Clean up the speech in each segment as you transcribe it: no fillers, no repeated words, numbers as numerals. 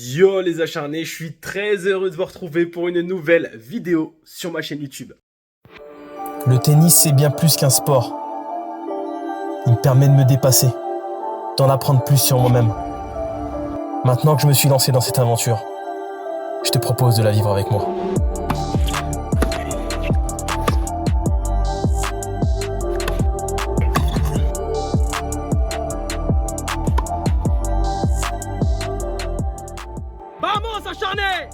Yo les acharnés, je suis très heureux de vous retrouver pour une nouvelle vidéo sur ma chaîne YouTube. Le tennis, c'est bien plus qu'un sport. Il me permet de me dépasser, d'en apprendre plus sur moi-même. Maintenant que je me suis lancé dans cette aventure, je te propose de la vivre avec moi. Vamos acharnés!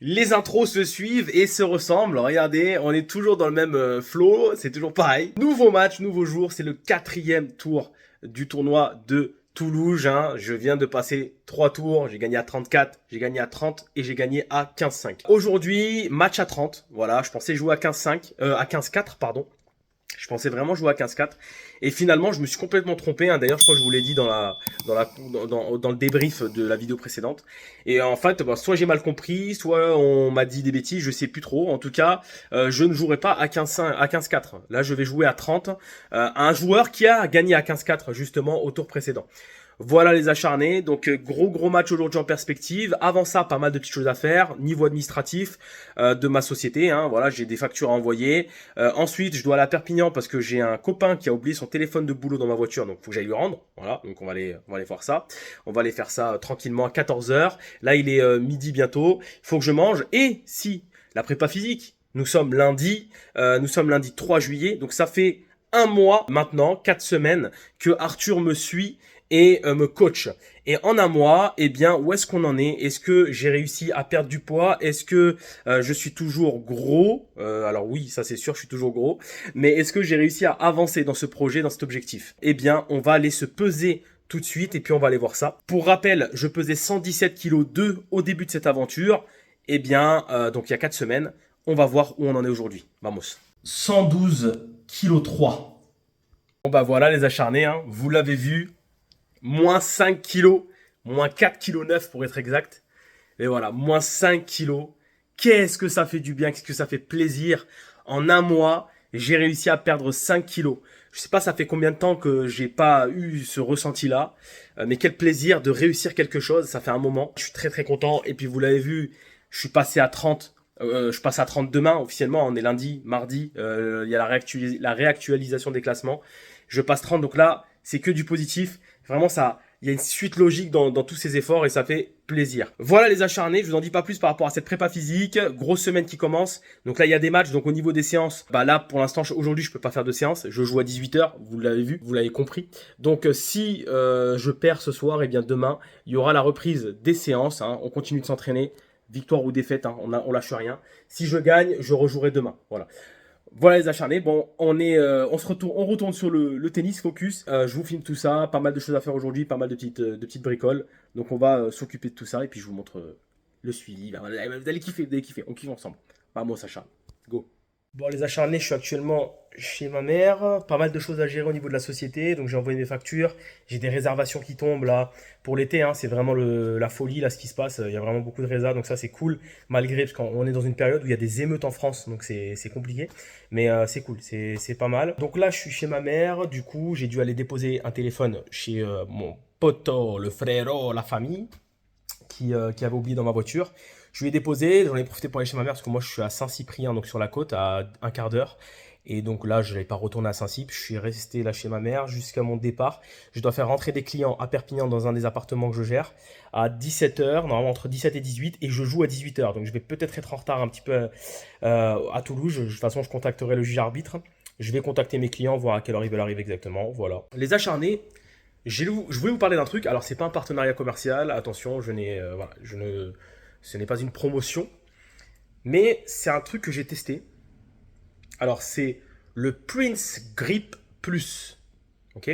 Les intros se suivent et se ressemblent. Regardez, on est toujours dans le même flow, c'est toujours pareil. Nouveau match, nouveau jour, c'est le 4e tour du tournoi de Toulouse. Je viens de passer 3 tours, j'ai gagné à 34, j'ai gagné à 30 et j'ai gagné à 15-5. Aujourd'hui, match à 30. Voilà, je pensais jouer à 15-5, à 15-4, pardon. Je pensais vraiment jouer à 15-4 et finalement je me suis complètement trompé. D'ailleurs je crois que je vous l'ai dit dans le débrief de la vidéo précédente. Et en fait soit j'ai mal compris, soit on m'a dit des bêtises, je sais plus trop. En tout cas je ne jouerai pas à 15-4. Là je vais jouer à 30 à un joueur qui a gagné à 15-4 justement au tour précédent. Voilà les acharnés, donc gros match aujourd'hui en perspective. Avant ça, pas mal de petites choses à faire, niveau administratif de ma société, voilà, j'ai des factures à envoyer. Ensuite, je dois aller à Perpignan parce que j'ai un copain qui a oublié son téléphone de boulot dans ma voiture, donc faut que j'aille lui rendre. Voilà, donc on va aller voir ça. On va aller faire ça tranquillement à 14 h. Là, il est midi bientôt. Il faut que je mange. Et si la prépa physique, nous sommes lundi 3 juillet, donc ça fait un mois maintenant, 4 semaines que Arthur me suit et me coach. Et en un mois, eh bien, où est-ce qu'on en est? Est-ce que j'ai réussi à perdre du poids? Est-ce que je suis toujours gros? Alors oui, ça c'est sûr, je suis toujours gros. Mais est-ce que j'ai réussi à avancer dans ce projet, dans cet objectif? Eh bien, on va aller se peser tout de suite et puis on va aller voir ça. Pour rappel, je pesais 117 kg 2 au début de cette aventure. Eh bien, donc il y a 4 semaines, on va voir où on en est aujourd'hui. Vamos. 112 kg 3. Bon bah voilà les acharnés, vous l'avez vu. Moins 5 kilos, moins 4 kg 9 pour être exact. Et voilà, moins 5 kilos. Qu'est-ce que ça fait du bien, qu'est-ce que ça fait plaisir. En un mois, j'ai réussi à perdre 5 kilos. Je sais pas ça fait combien de temps que j'ai pas eu ce ressenti-là. Mais quel plaisir de réussir quelque chose, ça fait un moment. Je suis très content. Et puis vous l'avez vu, je suis passé à 30. Je passe à 30 demain officiellement, on est lundi, mardi. Il y a la réactualisation des classements. Je passe 30, donc là, c'est que du positif. Vraiment, ça, il y a une suite logique dans tous ces efforts et ça fait plaisir. Voilà les acharnés, je vous en dis pas plus par rapport à cette prépa physique. Grosse semaine qui commence. Donc là, il y a des matchs. Donc au niveau des séances, bah là, pour l'instant, aujourd'hui, je peux pas faire de séance. Je joue à 18 h. Vous l'avez vu, vous l'avez compris. Donc si je perds ce soir, et bien demain, il y aura la reprise des séances. On continue de s'entraîner. Victoire ou défaite, on lâche rien. Si je gagne, je rejouerai demain. Voilà les acharnés. Bon, on retourne sur le tennis focus. Je vous filme tout ça, pas mal de choses à faire aujourd'hui, pas mal de petites bricoles. Donc on va s'occuper de tout ça et puis je vous montre le suivi. Vous allez kiffer, on kiffe ensemble. Vamos Sacha, go. Bon les acharnés, je suis actuellement chez ma mère, pas mal de choses à gérer au niveau de la société, donc j'ai envoyé mes factures, j'ai des réservations qui tombent là pour l'été, c'est vraiment la folie là ce qui se passe, il y a vraiment beaucoup de résas, donc ça c'est cool, malgré, parce qu'on est dans une période où il y a des émeutes en France, donc c'est compliqué, mais c'est cool, c'est pas mal. Donc là je suis chez ma mère, du coup j'ai dû aller déposer un téléphone chez mon poto, le frérot, la famille, qui avait oublié dans ma voiture. Je lui ai déposé, j'en ai profité pour aller chez ma mère parce que moi je suis à Saint-Cyprien, donc sur la côte, à un quart d'heure. Et donc là, je n'allais pas retourner à Saint-Cyp, je suis resté là chez ma mère jusqu'à mon départ. Je dois faire rentrer des clients à Perpignan dans un des appartements que je gère à 17 h, normalement entre 17 et 18, et je joue à 18 h. Donc je vais peut-être être en retard un petit peu à Toulouse. De toute façon, je contacterai le juge arbitre. Je vais contacter mes clients, voir à quelle heure ils veulent arriver exactement. Voilà. Les acharnés, je voulais vous parler d'un truc. Alors, c'est pas un partenariat commercial, attention, ce n'est pas une promotion, mais c'est un truc que j'ai testé. Alors, c'est le Prince Grip Plus. Ok,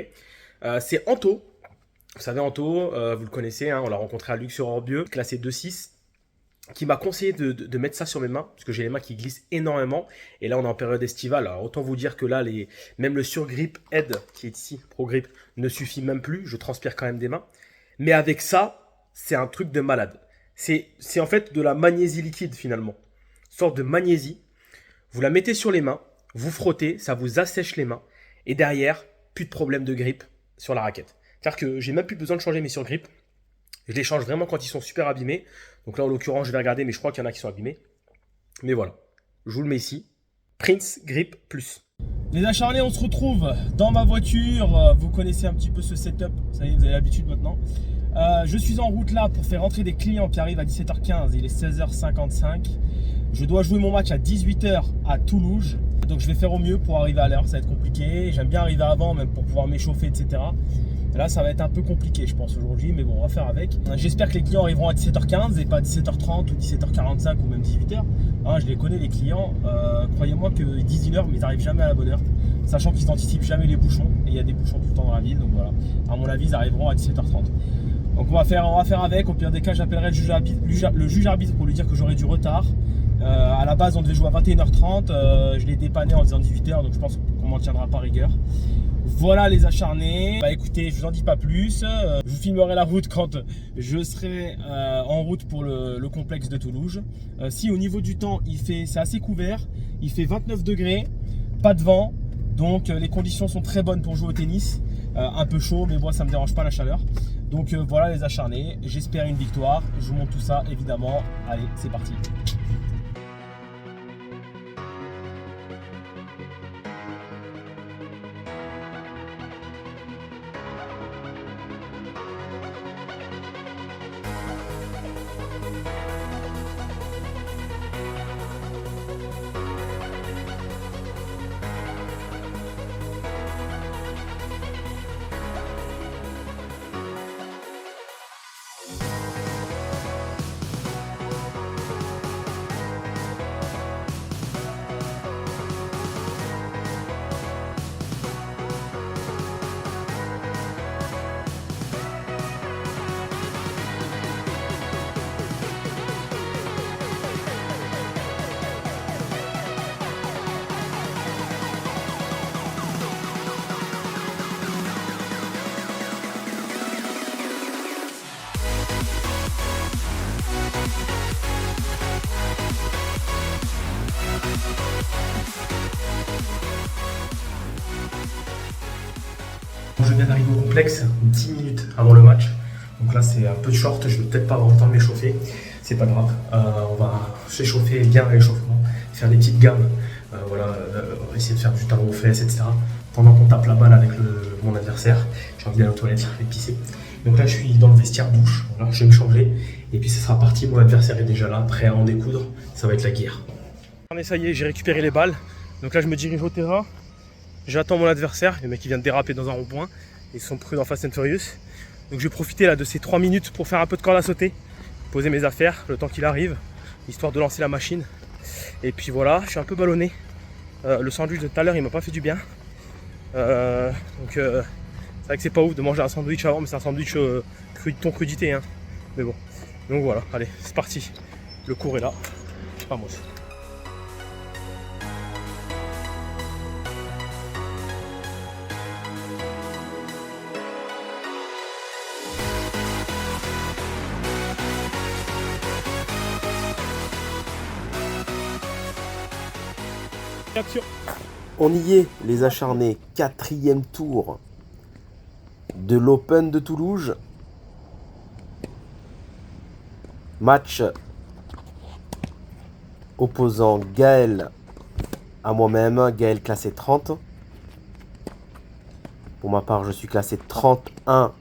c'est Anto. Vous savez, Anto, vous le connaissez, on l'a rencontré à Luxor-Orbieu, classé 2,6, qui m'a conseillé de mettre ça sur mes mains, parce que j'ai les mains qui glissent énormément. Et là, on est en période estivale. Alors, autant vous dire que là, même le Surgrip Aid, qui est ici, Pro Grip, ne suffit même plus. Je transpire quand même des mains. Mais avec ça, c'est un truc de malade. C'est en fait de la magnésie liquide finalement. sorte de magnésie. Vous la mettez sur les mains, vous frottez, ça vous assèche les mains. Et derrière, plus de problème de grippe sur la raquette. C'est-à-dire que j'ai même plus besoin de changer mes surgrippes. Je les change vraiment quand ils sont super abîmés. Donc là, en l'occurrence, je vais regarder, mais je crois qu'il y en a qui sont abîmés. Mais voilà, je vous le mets ici. Prince Grip Plus. Les acharnés, on se retrouve dans ma voiture. Vous connaissez un petit peu ce setup. Ça y est, vous avez l'habitude maintenant. Je suis en route là pour faire rentrer des clients qui arrivent à 17h15. Il est 16h55. Je dois jouer mon match à 18h à Toulouse. Donc je vais faire au mieux pour arriver à l'heure. Ça va être compliqué. J'aime bien arriver avant, même pour pouvoir m'échauffer, etc. Là, ça va être un peu compliqué, je pense, aujourd'hui. Mais bon, on va faire avec. J'espère que les clients arriveront à 17h15 et pas à 17h30 ou 17h45 ou même 18h. Hein, je les connais, les clients. Croyez-moi qu'ils disent une heure, mais ils n'arrivent jamais à la bonne heure. Sachant qu'ils n'anticipent jamais les bouchons. Et il y a des bouchons tout le temps dans la ville. Donc voilà. À mon avis, ils arriveront à 17h30. Donc on va faire avec. Au pire des cas, j'appellerai le juge arbitre pour lui dire que j'aurai du retard. À la base, on devait jouer à 21h30. Je l'ai dépanné en disant 18h. Donc je pense qu'on m'en tiendra pas rigueur. Voilà les acharnés. Bah écoutez, je vous en dis pas plus. Je vous filmerai la route quand je serai en route pour le complexe de Toulouse. Si au niveau du temps, c'est assez couvert. Il fait 29 degrés, pas de vent. Donc les conditions sont très bonnes pour jouer au tennis. Un peu chaud, mais moi ça me dérange pas la chaleur. Donc voilà les acharnés. J'espère une victoire. Je vous montre tout ça évidemment. Allez, c'est parti. Je viens d'arriver au complexe 10 minutes avant le match. Donc là, c'est un peu short. Je ne vais peut-être pas avoir le temps de m'échauffer. C'est pas grave. On va s'échauffer bien à l'échauffement. Faire des petites gammes. Voilà, on va essayer de faire du talon aux fesses, etc. Pendant qu'on tape la balle avec mon adversaire. J'ai envie d'aller aux toilettes et pisser. Donc là, je suis dans le vestiaire douche. Voilà, je vais me changer. Et puis, ce sera parti. Mon adversaire est déjà là, prêt à en découdre. Ça va être la guerre. Ça y est, j'ai récupéré les balles. Donc là, je me dirige au terrain. J'attends mon adversaire, le mec qui vient de déraper dans un rond-point. Ils sont pris dans Fast and Furious. Donc je vais profiter là de ces 3 minutes pour faire un peu de corde à sauter, poser mes affaires le temps qu'il arrive, histoire de lancer la machine. Et puis voilà, je suis un peu ballonné. Le sandwich de tout à l'heure, il m'a pas fait du bien. C'est vrai que c'est pas ouf de manger un sandwich avant, mais c'est un sandwich ton crudité. Hein. Mais bon, donc voilà, allez, c'est parti. Le cours est là. Vamos. On y est, les acharnés, 4e tour de l'Open de Toulouse. Match opposant Gaël à moi-même, Gaël classé 30. Pour ma part, je suis classé 31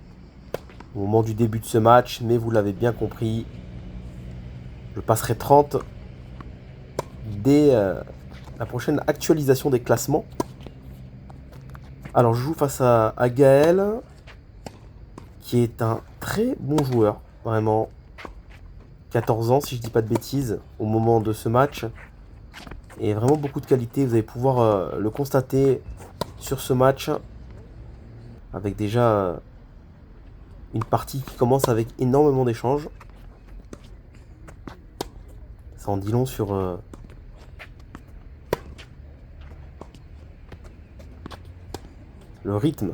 au moment du début de ce match, mais vous l'avez bien compris, je passerai 30 dès la prochaine actualisation des classements. Alors je joue face à Gaël, qui est un très bon joueur, vraiment. 14 ans si je dis pas de bêtises au moment de ce match. Et vraiment beaucoup de qualité, vous allez pouvoir le constater sur ce match. Avec déjà une partie qui commence avec énormément d'échanges. Ça en dit long sur le rythme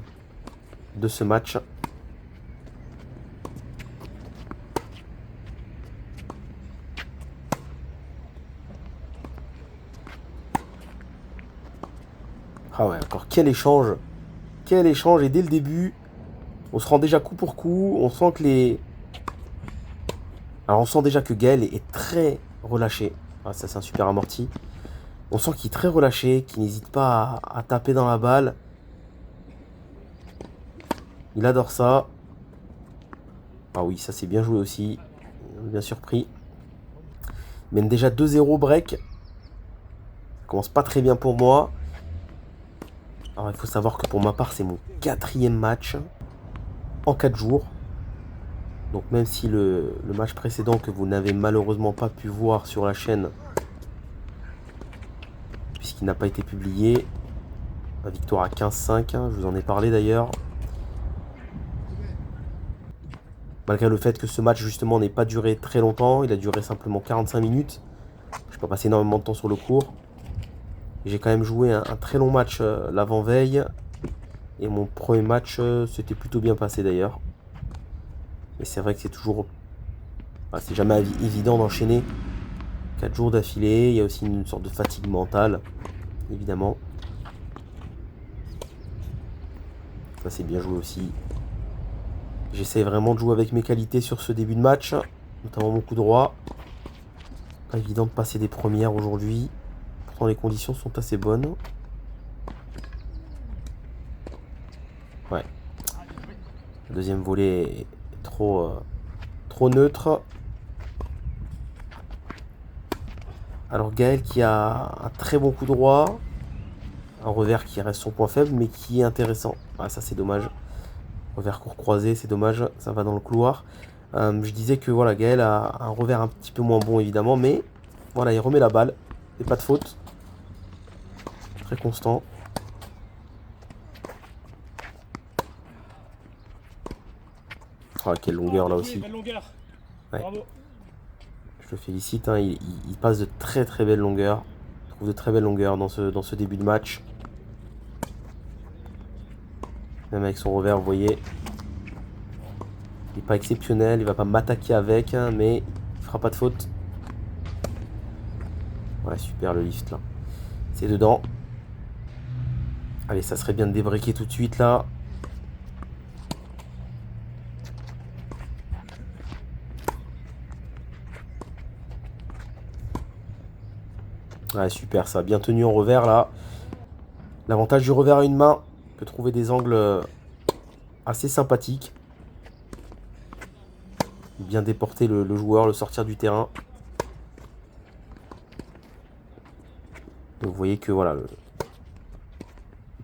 de ce match. Ah ouais, encore quel échange. Quel échange. Et dès le début, on se rend déjà coup pour coup. On sent que les... Alors on sent déjà que Gaël est très relâché. Ah, ça c'est un super amorti. On sent qu'il est très relâché, qu'il n'hésite pas à taper dans la balle. Il adore ça. Ah oui, ça c'est bien joué aussi. Bien surpris. Il mène déjà 2-0 break. Ça commence pas très bien pour moi. Alors il faut savoir que pour ma part c'est mon 4e match en 4 jours. Donc même si le match précédent que vous n'avez malheureusement pas pu voir sur la chaîne, puisqu'il n'a pas été publié, la victoire à 15-5, je vous en ai parlé d'ailleurs. Malgré le fait que ce match justement n'ait pas duré très longtemps, il a duré simplement 45 minutes. Je n'ai pas passé énormément de temps sur le court. J'ai quand même joué un très long match l'avant-veille. Et mon premier match s'était plutôt bien passé d'ailleurs. Mais c'est vrai que c'est toujours... Enfin, c'est jamais évident d'enchaîner 4 jours d'affilée. Il y a aussi une sorte de fatigue mentale, évidemment. Ça c'est bien joué aussi. J'essaie vraiment de jouer avec mes qualités sur ce début de match. Notamment mon coup droit. Pas évident de passer des premières aujourd'hui. Pourtant les conditions sont assez bonnes. Ouais. Le deuxième volet est trop neutre. Alors Gaël qui a un très bon coup droit. Un revers qui reste son point faible mais qui est intéressant. Ah ça c'est dommage. Revers court croisé, c'est dommage. Ça va dans le couloir. Je disais que voilà, Gaël a un revers un petit peu moins bon évidemment. Mais voilà, il remet la balle. Et pas de faute. Très constant. Ah, quelle longueur là aussi. Ouais. Je le félicite, hein, il passe de très très belles longueurs. Je trouve de très belles longueurs dans ce début de match. Même avec son revers, vous voyez. Il n'est pas exceptionnel, il va pas m'attaquer avec, hein, mais il fera pas de faute. Ouais, super le lift là. C'est dedans. Allez, ça serait bien de débriquer tout de suite là. Ouais, super, ça a bien tenu en revers là. L'avantage du revers à une main, on peut trouver des angles assez sympathiques. Bien déporter le joueur, le sortir du terrain. Et vous voyez que voilà, le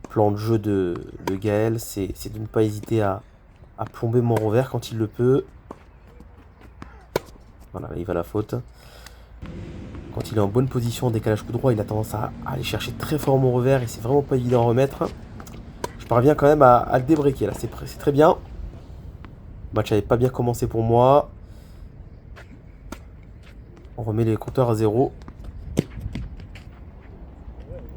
plan de jeu de Gaël, c'est de ne pas hésiter à plomber mon revers quand il le peut. Voilà, là, il va à la faute. Quand il est en bonne position en décalage coup droit, il a tendance à aller chercher très fort mon revers et c'est vraiment pas évident à remettre. Je parviens quand même à le débreaker là, c'est très bien. Le match n'avait pas bien commencé pour moi. On remet les compteurs à 0.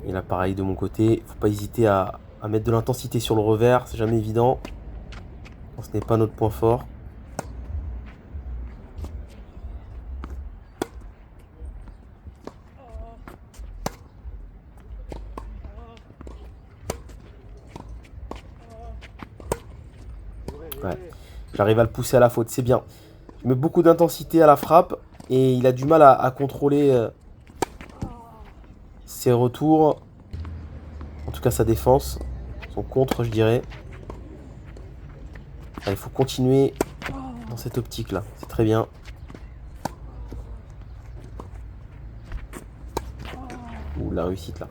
Et là pareil de mon côté, faut pas hésiter à mettre de l'intensité sur le revers, c'est jamais évident. Ce n'est pas notre point fort. Ouais. J'arrive à le pousser à la faute, c'est bien. Je mets beaucoup d'intensité à la frappe et il a du mal à contrôler ses retours. En tout cas sa défense, son contre je dirais. Ah, il faut continuer dans cette optique là, c'est très bien. Ouh, la réussite là.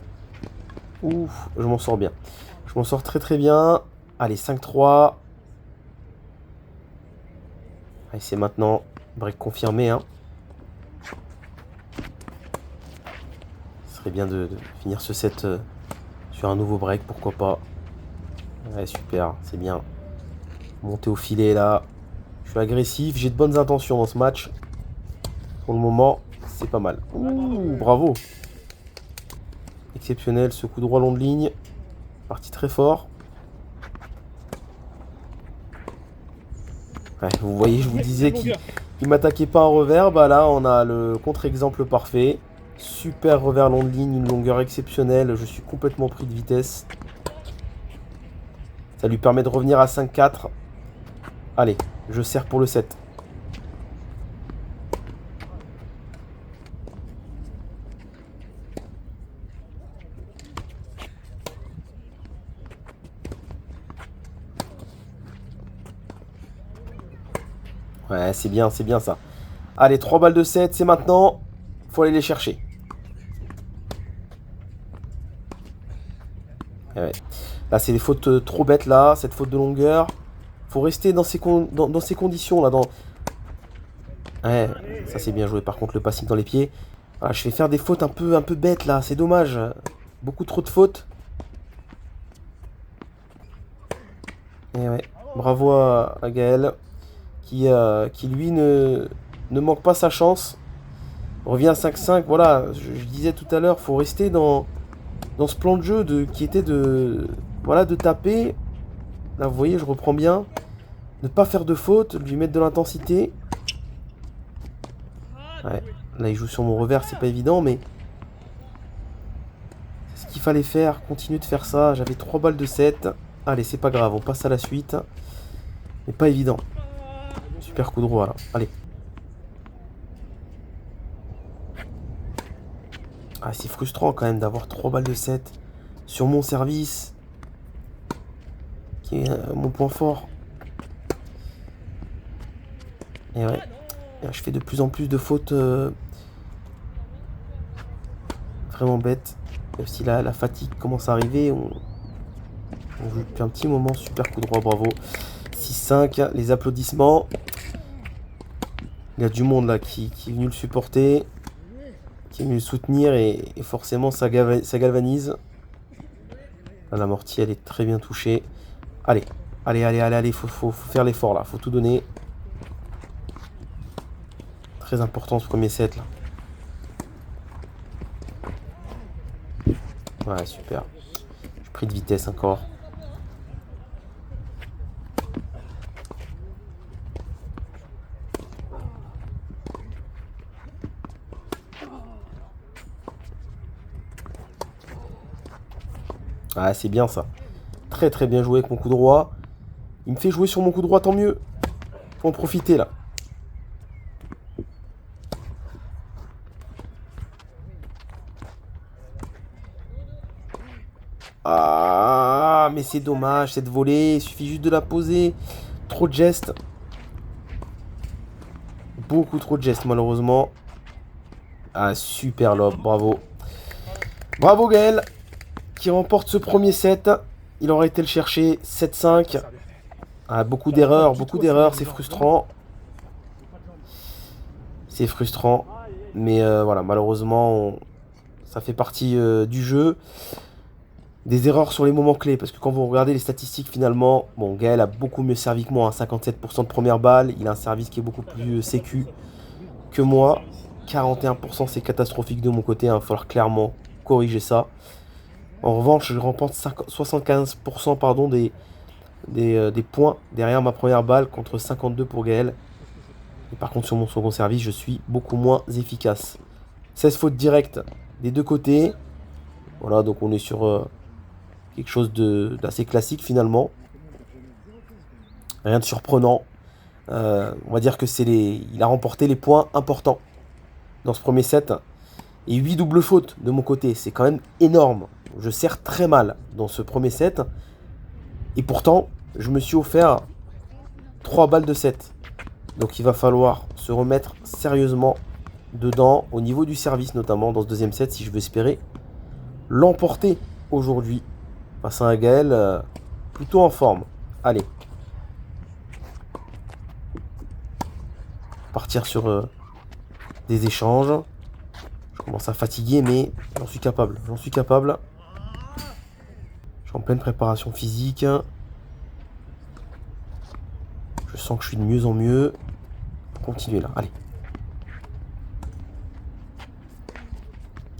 Ouf, je m'en sors bien. Je m'en sors très bien. Allez, 5-3. Allez, c'est maintenant. Break confirmé. Hein. Ce serait bien de finir ce set sur un nouveau break, pourquoi pas. Ouais, super, c'est bien. Monter au filet là. Je suis agressif, j'ai de bonnes intentions dans ce match. Pour le moment, c'est pas mal. Ouh, bravo. Exceptionnel, ce coup droit long de ligne. Parti très fort. Ouais, vous voyez, je vous disais qu'il m'attaquait pas en revers. Bah là, on a le contre-exemple parfait. Super revers long de ligne, une longueur exceptionnelle. Je suis complètement pris de vitesse. Ça lui permet de revenir à 5-4. Allez, je serre pour le 7. Ouais, c'est bien ça. Allez, 3 balles de 7, c'est maintenant. Faut aller les chercher. Et ouais. Là, c'est des fautes trop bêtes, là. Cette faute de longueur. Faut rester dans ces, dans ces conditions, là. Ouais, ça c'est bien joué. Par contre, le passing dans les pieds. Voilà, je vais faire des fautes un peu bêtes, là. C'est dommage. Beaucoup trop de fautes. Et ouais. Bravo à Gaël. Qui lui, ne manque pas sa chance. On revient à 5-5. Voilà, je disais tout à l'heure, faut rester dans ce plan de jeu qui était de taper. Là, vous voyez, je reprends bien. Ne pas faire de faute, lui mettre de l'intensité. Ouais, là, il joue sur mon revers, c'est pas évident, mais c'est ce qu'il fallait faire. Continue de faire ça. J'avais 3 balles de 7. Allez, c'est pas grave, on passe à la suite. Mais pas évident. Super coup droit, là. Allez. Ah, c'est frustrant quand même d'avoir 3 balles de 7 sur mon service, qui est mon point fort. Et ouais, je fais de plus en plus de fautes vraiment bêtes. Même si la fatigue commence à arriver, on joue depuis un petit moment. Super coup droit, bravo. 6-5, les applaudissements. Il y a du monde là qui est venu le supporter, qui est venu le soutenir et forcément ça galvanise. Là, l'amorti elle est très bien touchée. Allez, faut faire l'effort là, faut tout donner. Très important ce premier set là. Ouais, super. J'ai pris de vitesse encore. Ah, c'est bien ça. Très très bien joué avec mon coup droit. Il me fait jouer sur mon coup droit, tant mieux. Faut en profiter là. Ah, mais c'est dommage cette volée. Il suffit juste de la poser. Trop de gestes. Beaucoup trop de gestes malheureusement. Ah, super lob, bravo. Bravo Gaël, qui remporte ce premier set. Il aurait été le chercher 7-5. Ah, beaucoup d'erreurs, c'est frustrant. C'est frustrant. Mais voilà, malheureusement, ça fait partie du jeu. Des erreurs sur les moments clés, parce que quand vous regardez les statistiques finalement, bon, Gaël a beaucoup mieux servi que moi, hein, 57% de première balle, il a un service qui est beaucoup plus sécu que moi. 41% c'est catastrophique de mon côté, il va falloir clairement corriger ça. En revanche, je remporte 75% pardon, des points derrière ma première balle contre 52 pour Gaël. Et par contre sur mon second service, je suis beaucoup moins efficace. 16 fautes directes des deux côtés. Voilà, donc on est sur quelque chose d'assez classique finalement. Rien de surprenant. On va dire que il a remporté les points importants dans ce premier set. Et 8 doubles fautes de mon côté. C'est quand même énorme. Je sers très mal dans ce premier set. Et pourtant, je me suis offert 3 balles de 7. Donc il va falloir se remettre sérieusement dedans, au niveau du service notamment, dans ce deuxième set, si je veux espérer l'emporter aujourd'hui. Face à un Gaël plutôt en forme. Allez. Partir sur des échanges. Je commence à fatiguer, mais j'en suis capable. Je suis en pleine préparation physique. Je sens que je suis de mieux en mieux. Continuez là, allez.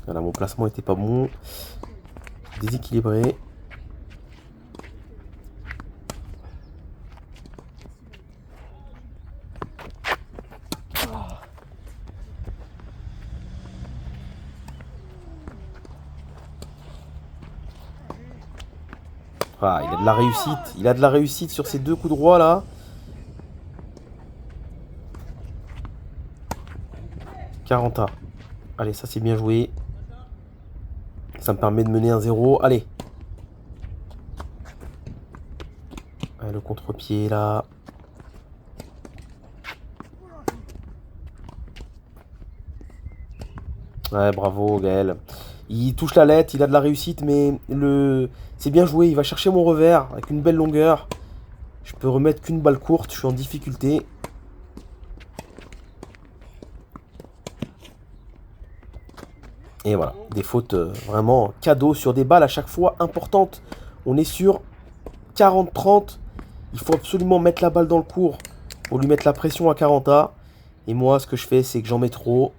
Voilà, mon placement était pas bon. Déséquilibré. Ah, il a de la réussite. Il a de la réussite sur ces 2 coups droits là. Caranta. Allez, ça c'est bien joué. Ça me permet de mener 1-0. Allez. Ouais, le contre-pied là. Ouais, bravo Gaël. Il touche la lettre, il a de la réussite, mais c'est bien joué. Il va chercher mon revers avec une belle longueur. Je peux remettre qu'une balle courte, je suis en difficulté. Et voilà, des fautes vraiment cadeaux sur des balles à chaque fois importantes. On est sur 40-30. Il faut absolument mettre la balle dans le court pour lui mettre la pression à Caranta. Et moi, ce que je fais, c'est que j'en mets trop.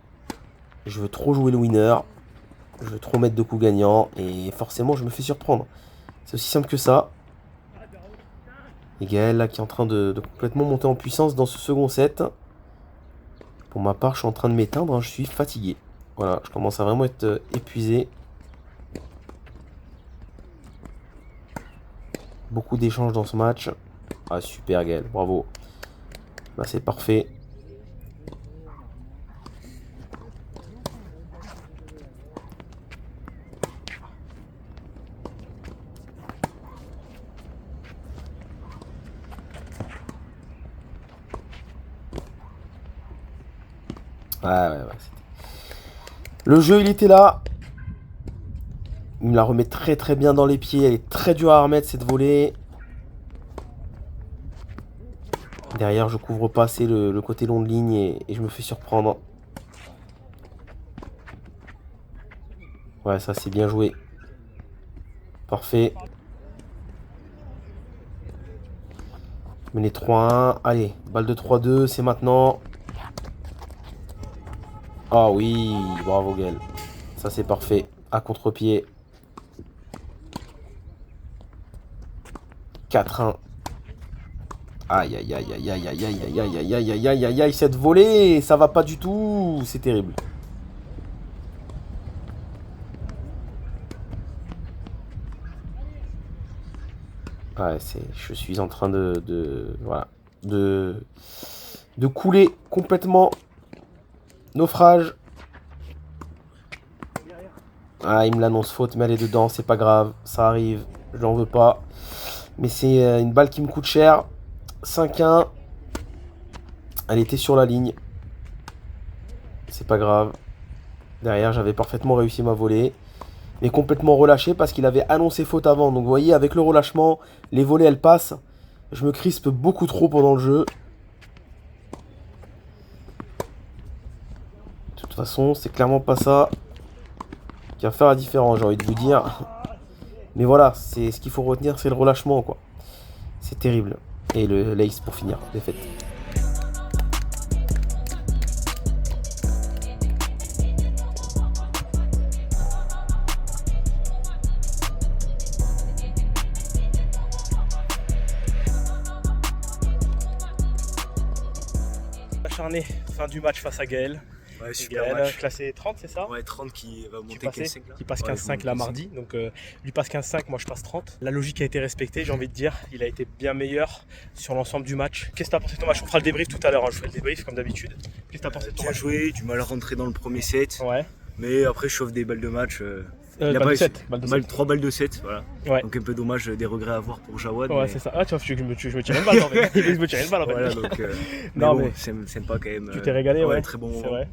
Je veux trop jouer le winner. Je veux trop mettre de coups gagnants. Et forcément, je me fais surprendre. C'est aussi simple que ça. Et Gaël, là, qui est en train de complètement monter en puissance dans ce second set. Pour ma part, je suis en train de m'éteindre. Hein, je suis fatigué. Voilà, je commence à vraiment être épuisé. Beaucoup d'échanges dans ce match. Ah, super Gaël, bravo. Là, c'est parfait. Ouais. Le jeu, il était là. Il me la remet très très bien dans les pieds. Elle est très dure à remettre cette volée. Derrière, je couvre pas assez le côté long de ligne et je me fais surprendre. Ouais, ça c'est bien joué. Parfait. Mené 3-1. Allez, balle de 3-2, c'est maintenant. Ah oui, bravo Gaël. Ça c'est parfait. À contre-pied. 4-1. Aïe aïe aïe aïe aïe aïe aïe aïe aïe aïe aïe aïe aïe aïe, cette volée, ça va pas du tout, c'est terrible. Ouais, je suis en train voilà, de couler complètement. Naufrage. Ah, il me l'annonce faute, mais elle est dedans, c'est pas grave, ça arrive, je n'en veux pas. Mais c'est une balle qui me coûte cher. 5-1. Elle était sur la ligne. C'est pas grave. Derrière, j'avais parfaitement réussi ma volée. Mais complètement relâché parce qu'il avait annoncé faute avant. Donc vous voyez, avec le relâchement, les volées, elles passent. Je me crispe beaucoup trop pendant le jeu. De toute façon, c'est clairement pas ça qui va faire la différence, j'ai envie de vous dire. Mais voilà, c'est ce qu'il faut retenir, c'est le relâchement, quoi. C'est terrible. Et le l'ace pour finir, défaite. Acharné, fin du match face à Gaël. Ouais, super Gaël, match. classé 30, c'est ça? Ouais, 30 qui va monter Passé, 15-5 là. qui passe Ouais, 15-5 là mardi, donc lui passe 15-5, moi je passe 30. La logique a été respectée, j'ai envie de dire, il a été bien meilleur sur l'ensemble du match. Qu'est-ce que tu as pensé de ton match? On fera le débrief tout à l'heure, hein. Je ferai le débrief comme d'habitude. Qu'est-ce que tu as pensé de ton Bien match? joué, du mal à rentrer dans le premier set, Ouais. mais après je chauffe des balles de match. Il a Balle pas de eu 7, balle de 7. 3 balles de 7, voilà. Ouais. Donc un peu dommage, des regrets à avoir pour Jawad. Ouais, mais... c'est ça. Ah, tu vois, je me tire une balle en fait. Je me tire une balle en fait. Voilà, donc, Non, mais bon, mais c'est sympa quand même. tu t'es régalé, ouais. Très bon C'est moment. vrai.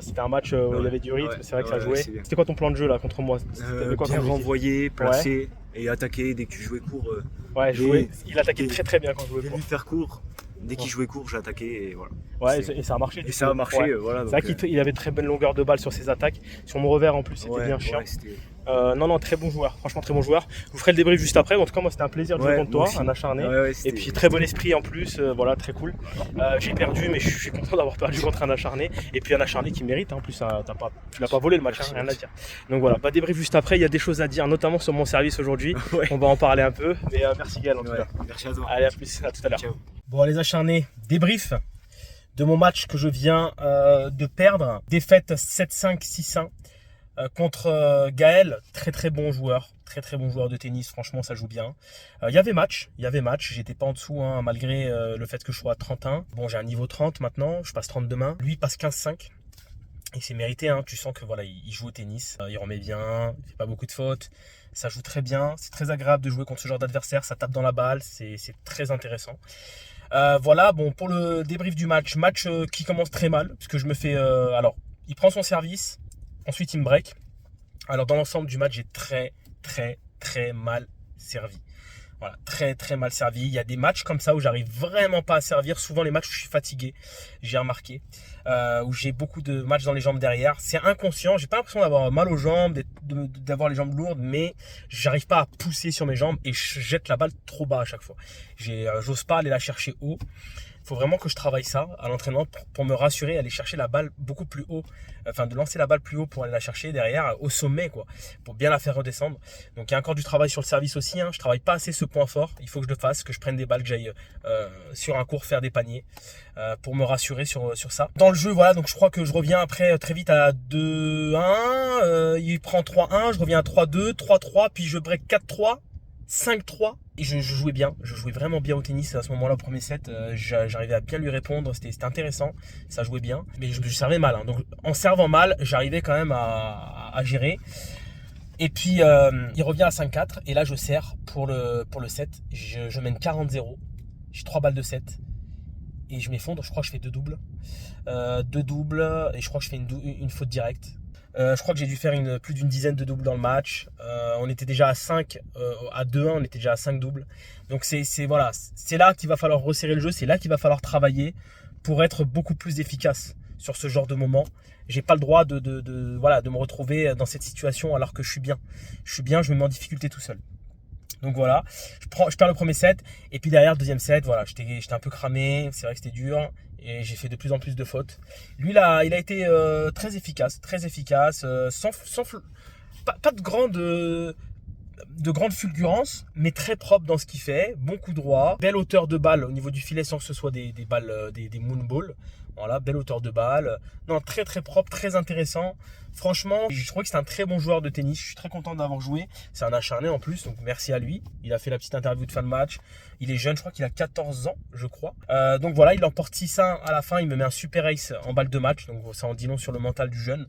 C'était un match où il y avait du rythme, Ouais, c'est vrai que ça ouais, jouait. c'est bien. C'était quoi ton plan de jeu là contre moi? T'avais quoi Bien comme objectif? renvoyer, placer et attaquer dès que tu jouais court. Ouais, jouer. Il attaquait et- très très bien quand je jouais Dès court. lui faire court, dès qu'il Ouais. jouait court, j'ai attaqué et voilà. Ouais, C'est- et ça a marché. Et du ça coup. a marché, Ouais. voilà. C'est vrai qu'il avait très bonne longueur de balle sur ses attaques. Sur mon revers en plus, c'était bien chiant. C'était- Non, très bon joueur, franchement très bon joueur. Je vous ferai le débrief juste après. En tout cas, moi c'était un plaisir de jouer contre moi toi, aussi. un acharné. Ouais, Et c'était- puis très bon esprit en plus, voilà, très cool. J'ai perdu, mais je suis content d'avoir perdu contre un acharné. Et puis un acharné qui mérite, hein. En plus, tu l'as pas volé le match, Merci, hein, rien à merci. dire. Donc voilà, débrief juste après. Il y a des choses à dire, notamment sur mon service aujourd'hui. Ouais. On va en parler un peu. Mais merci Gaël en tout Ouais, cas. merci à toi. Allez, à plus, à tout à l'heure. Ciao. Bon, les acharnés, débrief de mon match que je viens de perdre. Défaite 7-5, 6-1 contre Gaël, très très bon joueur, Très très bon joueur de tennis, franchement ça joue bien. Il y avait match, j'étais pas en dessous hein, malgré le fait que je sois à 31. Bon, j'ai un niveau 30 maintenant, je passe 30 demain. Lui il passe 15-5. Et c'est mérité, hein. Tu sens que voilà, il joue au tennis, il remet bien, il fait pas beaucoup de fautes, ça joue très bien. C'est très agréable de jouer contre ce genre d'adversaire, ça tape dans la balle, c'est très intéressant. Voilà, bon, pour le débrief du match qui commence très mal, parce que je me fais... alors, il prend son service, ensuite il me break. Alors, dans l'ensemble du match, j'ai très mal servi. Voilà, très mal servi. Il y a des matchs comme ça où j'arrive vraiment pas à servir. Souvent les matchs où je suis fatigué, j'ai remarqué, où j'ai beaucoup de matchs dans les jambes derrière. C'est inconscient, j'ai pas l'impression d'avoir mal aux jambes, d'avoir les jambes lourdes, mais j'arrive pas à pousser sur mes jambes et je jette la balle trop bas à chaque fois. J'ose pas aller la chercher haut. Il faut vraiment que je travaille ça à l'entraînement pour me rassurer, aller chercher la balle beaucoup plus haut, enfin de lancer la balle plus haut pour aller la chercher derrière au sommet quoi, pour bien la faire redescendre. Donc il y a encore du travail sur le service aussi, hein. Je travaille pas assez ce point fort, il faut que je le fasse, que je prenne des balles, que j'aille sur un court faire des paniers pour me rassurer sur ça. Dans le jeu voilà, donc je crois que je reviens après très vite à 2-1, il prend 3-1, je reviens à 3-2, 3-3, puis je break 4-3. 5-3 et je jouais bien, je jouais vraiment bien au tennis à ce moment-là au premier set, j'arrivais à bien lui répondre, c'était intéressant, ça jouait bien, mais je servais mal, hein. Donc en servant mal, j'arrivais quand même à gérer. Et puis il revient à 5-4 et là je sers pour le set, je mène 40-0, j'ai 3 balles de 7 et je m'effondre, je crois que je fais 2 doubles, et je crois que je fais une faute directe. Je crois que j'ai dû faire plus d'une dizaine de doubles dans le match. On était déjà à 5, à 2-1, on était déjà à 5 doubles. Donc voilà, c'est là qu'il va falloir resserrer le jeu, c'est là qu'il va falloir travailler pour être beaucoup plus efficace sur ce genre de moment. J'ai pas le droit de me retrouver dans cette situation alors que je suis bien. Je me mets en difficulté tout seul. Donc voilà, je perds le premier set et puis derrière le deuxième set, voilà, j'étais un peu cramé, c'est vrai que c'était dur et j'ai fait de plus en plus de fautes. Lui là, il a été très efficace, pas de grande fulgurance, mais très propre dans ce qu'il fait, bon coup droit, belle hauteur de balle au niveau du filet sans que ce soit des balles, des moonballs. Voilà, belle hauteur de balle. Non, très propre, très intéressant. Franchement, je trouvais que c'est un très bon joueur de tennis. Je suis très content d'avoir joué. C'est un acharné en plus, donc merci à lui. Il a fait la petite interview de fin de match. Il est jeune, je crois qu'il a 14 ans, je crois. Donc voilà, il emporte 6-1 à la fin. Il me met un super ace en balle de match. Donc ça en dit long sur le mental du jeune.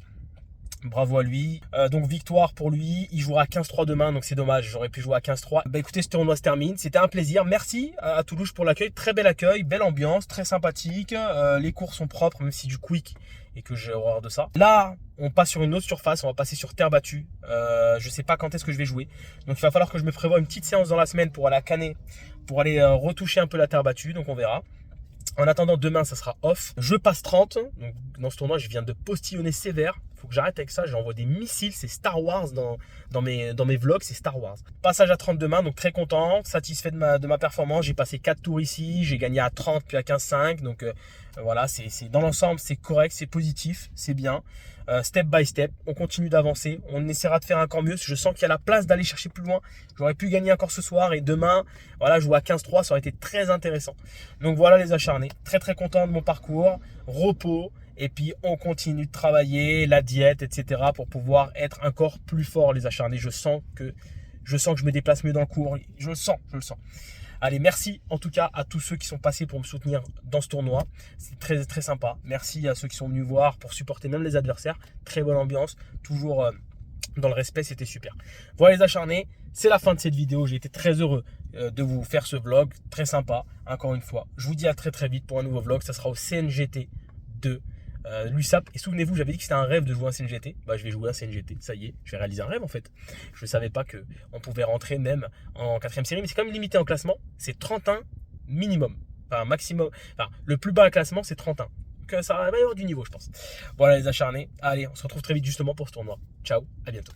Bravo à lui. Donc victoire pour lui. Il jouera à 15-3 demain, donc c'est dommage. J'aurais pu jouer à 15-3. Bah écoutez, ce tournoi se termine. C'était un plaisir. Merci à Toulouse pour l'accueil. Très bel accueil, belle ambiance, très sympathique. Les cours sont propres, même si du quick et que j'ai horreur de ça. Là, on passe sur une autre surface. On va passer sur terre battue. Je sais pas quand est-ce que je vais jouer. Donc il va falloir que je me prévoie une petite séance dans la semaine pour aller à Canet, pour aller retoucher un peu la terre battue. Donc on verra. En attendant, demain, ça sera off. Je passe 30. Donc, dans ce tournoi, je viens de postillonner sévère. Faut que j'arrête avec ça. J'envoie des missiles. C'est Star Wars dans mes vlogs. C'est Star Wars. Passage à 30 demain. Donc, très content. Satisfait de ma performance. J'ai passé 4 tours ici. J'ai gagné à 30 puis à 15-5. Donc, voilà. Dans l'ensemble, c'est correct. C'est positif. C'est bien. Step by step. On continue d'avancer. On essaiera de faire encore mieux. Je sens qu'il y a la place d'aller chercher plus loin. J'aurais pu gagner encore ce soir. Et demain, voilà, jouer à 15-3. Ça aurait été très intéressant. Donc, voilà les acharnés. Très content de mon parcours. Repos. Et puis, on continue de travailler, la diète, etc. pour pouvoir être encore plus fort, les acharnés. Je sens que je me déplace mieux dans le cours. Je le sens. Allez, merci en tout cas à tous ceux qui sont passés pour me soutenir dans ce tournoi. C'est très sympa. Merci à ceux qui sont venus voir pour supporter même les adversaires. Très bonne ambiance. Toujours dans le respect, c'était super. Voilà les acharnés, c'est la fin de cette vidéo. J'ai été très heureux de vous faire ce vlog. Très sympa, encore une fois. Je vous dis à très vite pour un nouveau vlog. Ça sera au CNGT 2. L'USAP, et souvenez-vous, j'avais dit que c'était un rêve de jouer un CNGT. Bah, je vais jouer un CNGT, ça y est, je vais réaliser un rêve en fait. Je ne savais pas qu'on pouvait rentrer même en 4ème série, mais c'est quand même limité en classement. C'est 31 minimum, enfin maximum. Enfin, le plus bas classement, c'est 31. Donc ça va y avoir du niveau, je pense. Voilà les acharnés. Allez, on se retrouve très vite justement pour ce tournoi. Ciao, à bientôt.